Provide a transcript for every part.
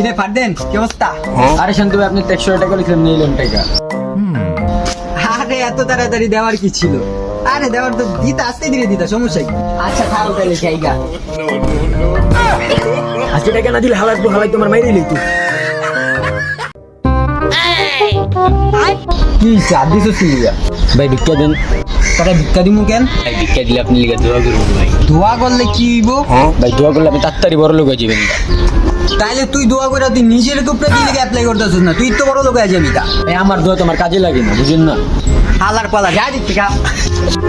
কিরে ফারদেন কি অবস্থা? আরে শান্ত ভাই, আপনি 100 টাকা লিখলেন, নিলেন টাকা। আরে এত তাড়াতাড়ি দেওয়ার কি ছিল? আরে দেওয়ার তো দিতে আসতে ধীরে দিতা, সমস্যা কি? আচ্ছা থাকো তাহলে জায়গা। 80 টাকা না দিলে হালাই তোমার মাইরে লইতো। কি চাপ দিছো সিলিয়া? ভাই ভিক্ষা দেন। তোরা ভিক্ষা দিমু কেন? ভাই ভিক্ষা দিলে আপনি লিখে দোয়া করবেন ভাই। দোয়া করলে কি হইব? ভাই দোয়া করলে আপনি তাড়াতাড়ি বড় লোক হয়ে যাবেন। তাইলে তুই দোয়া করে তুই নিজের উপরে দিলে অ্যাপ্লাই করতেছিস না, তুই তো বড় লোক হয়ে যাবি তা। ভাই আমার দোয়া তোমার কাজে লাগে না, বুঝেন না? হালার পালা যা দিতে খা।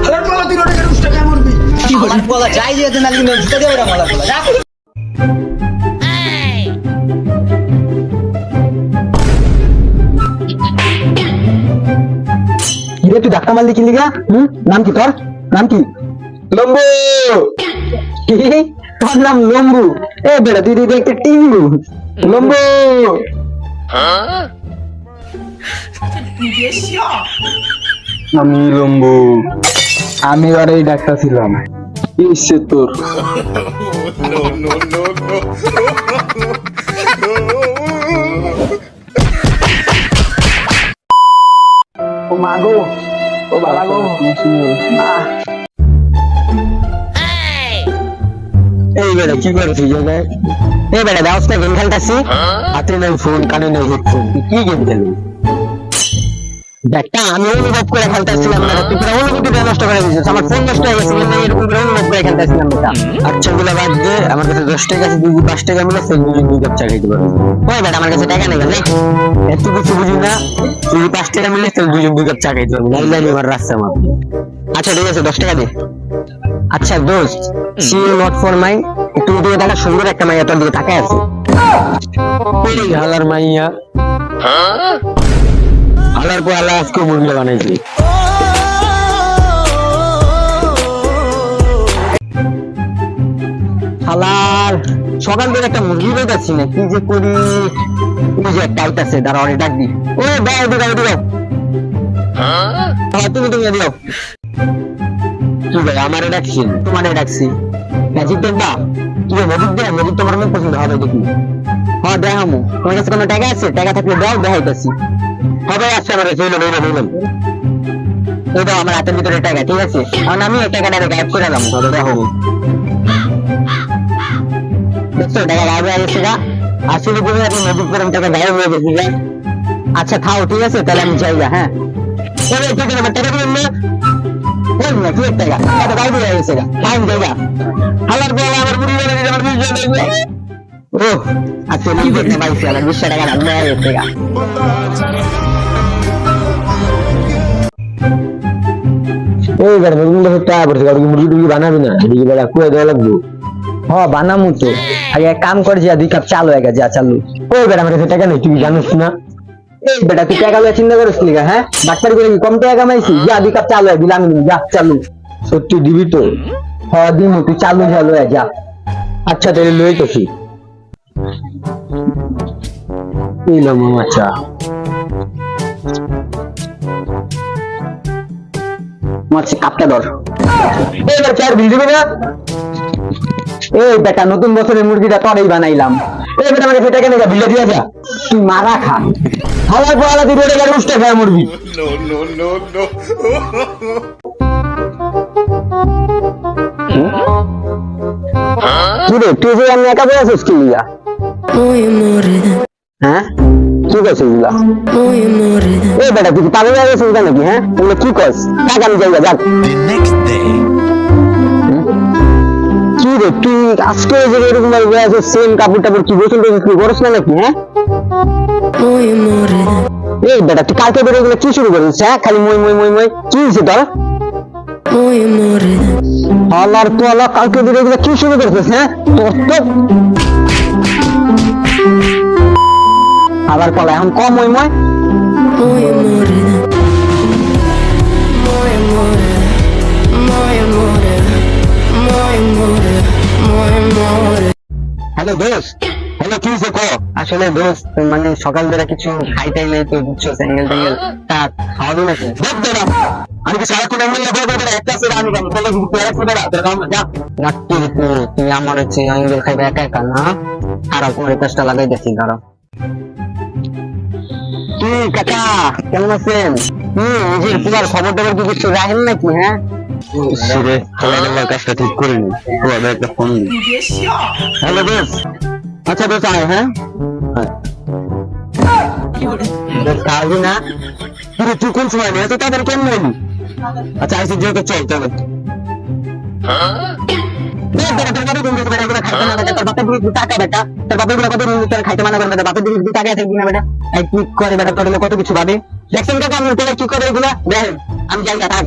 হালার পালা তুই রোডে উষ্টা কে মরবি? কি হালার পালা যাই যেতে না কিন্তু জুতা দেবে না মালা পালা যা। কিরে তুই ধাক্কা মারলি কি লিগা? নাম কি তোর? নাম কি? লম্বু। কি? তোর নাম লম্বু? এ বেটা তুই একটা টিঙ্গু। লম্বু। আমি লম্বু। আমি আর এই ডাক্তার ছিলাম। ইসে তোর। ও মাগো, ও বাবা গো, এই বেটা কি করছিস জায়গায়? এই বেটা ব্যবস্থা গেম খেলতেছি, হাতে নেই ফোন, কানে নেই হেডফোন, তুই কি গেম খেলবি? দেখ আমি অনুভব করে খেলতেছিলাম না, তুই পুরো অনুভূতিটা নষ্ট করে দিয়েছিস। আমার ফোন নষ্ট হয়ে গেছে, কিন্তু এরকম করে অনুভব করে খেলতেছিলাম না। আচ্ছা গুলা বাদ দে, আমার কাছে 10 টাকা আছে, 5 টাকা মিলে সেল দুজন 2 কাপ চা খাইতে পারবো। ওই বেটা আমার কাছে টাকা নেই না, এত কিছু বুঝি না। তুই 5 টাকা মিলে সেল দুজন 2 কাপ চা খাইতে পারবো, নাইলে আমার রাস্তা আমার। আচ্ছা ঠিক আছে 10 টাকা দে। আচ্ছা দোস্ত, see you not for my, তুমি তুমি দেখা সুন্দর একটা মাইয়া তোর দিকে তাকায় আছে। এই হালার মাইয়া, হালার পর হালা আজকে মুরগিটা বানাইছি। হালার সকাল থেকে একটা মুরগি বেঁধাচ্ছি না, কি যে করি। ওই যে টাইট আছে, দাঁড়া অনেক ডাক দি। ও দাও দাও দাও, হ্যাঁ তুমি তুমি দিও। কি ভাই আমারে ডাকছি? তোমারে ডাকছি। ম্যাজিক দেখবা? কি ম্যাজিক দেয়? ম্যাজিক তোমার অনেক পছন্দ হবে দেখি। হ্যাঁ দেখামু। তোমার কাছে কোনো টাকা আছে? টাকা থাকলে দাও, দেখাইতেছি। হবে আচ্ছা আমার নিলাম। এই দাও আমার হাতের ভিতরে টাকা, ঠিক আছে? কারণ আমি এই টাকাটা গায়েব করে দিলাম, তবে দেখো দেখছো টাকা গায়েব হয়ে গেছে গা। আসলে তুমি আপনি ম্যাজিক করেন টাকা গায়েব হয়ে গেছে গা। আচ্ছা খাও, ঠিক আছে তাহলে আমি যাই গা। হ্যাঁ ঠিক আছে, আমার টাকা দিবেন না? মুরগি বানাবি না? কুয়ে দেওয়া লাগবে। হ বানামু তো, আগে এক কাম করে যা 2 কাপ চাল হয়ে গেছে, যা চালু। ওই বেটা আমার কাছে টাকা নেই, তুই জানিস না? এই বেটা তুই টাকা লয়ে চিন্তা করিস নি? হ্যাঁ ডাক্তার করে কি কম টাকা কামাইছি? যা 2 কাপ চাল হয়ে দিলাম, যা চালু। সত্যি দিবি তো? হ্যাঁ দিমু, তুই চালু হয়ে যা। আচ্ছা তাহলে লই তোছি। এলাম আচ্ছা মাছি কাপটা ধর। এবার চার বিল দিবি না? এই বেটা নতুন বছরের মুরগিটা তোরই বানাইলাম। এই বেটা আমাকে টাকা নেই, বিলে দিয়ে যা। তুই মারা খা, খাওয়ার পর তুই রোডে গেলে উষ্টা খায় মুরগি। কি রে তুই যে আমি একা বলে আছিস কি লিগা? হ্যাঁ কি করছিস এগুলা? এই বেটা তুই পাগল হয়ে গেছিস নাকি? হ্যাঁ এগুলো কি করছিস? টাকা আমি যাইয়া যাক। কি রে তুই আজকে যে এরকম ভাবে আছিস, সেম কাপড় টাপড় কি গোসল টোসল কি করছ না নাকি? হ্যাঁ এই বেটা তুই কালকে বেরো এগুলো কি শুরু করিস? হ্যাঁ খালি মই মই মই মই, কি হয়েছে তোর? আল্লাহর তো আল্লাহ, কালকে বেরো এগুলো কি শুরু করছিস? হ্যাঁ তোর তো আবার কলা এখন কম মই মই। হ্যালো দোস্ত, হ্যালো কি হয়েছে কো? আসলে দোস্ত মানে সকাল বেলা কিছু খাইতে তো বুঝছো, স্যাঙ্গেল ট্যাঙ্গেল তা খাওয়াবি নাকি? আমি কি সারা কোন মিলে বলবো একটা ছেড়ে আমি কেন বলে পেরে ফুটে দাও তোর কাম যা নাকি তুই আমার হচ্ছে আঙ্গুল খাইবে একা একা না আর কোন কাজটা লাগাই দেখি দাঁড়াও কি কাকা কেমন আছেন এই যে তোমার খবর টবর কি কিছু রাখেন নাকি হ্যাঁ রে তোমার কাজটা ঠিক করে নি তোমার একটা ফোন হ্যালো বেশ আচ্ছা বেশ আয় হ্যাঁ কাজে না তুই কোন সময় নেই তো তাদের কেন নেই আচ্ছা আইসি যেতে চল চল কত কিছু ভাবে দেখছেন কাকা আমি কি করে এগুলা দেখেন আমি যাই থাক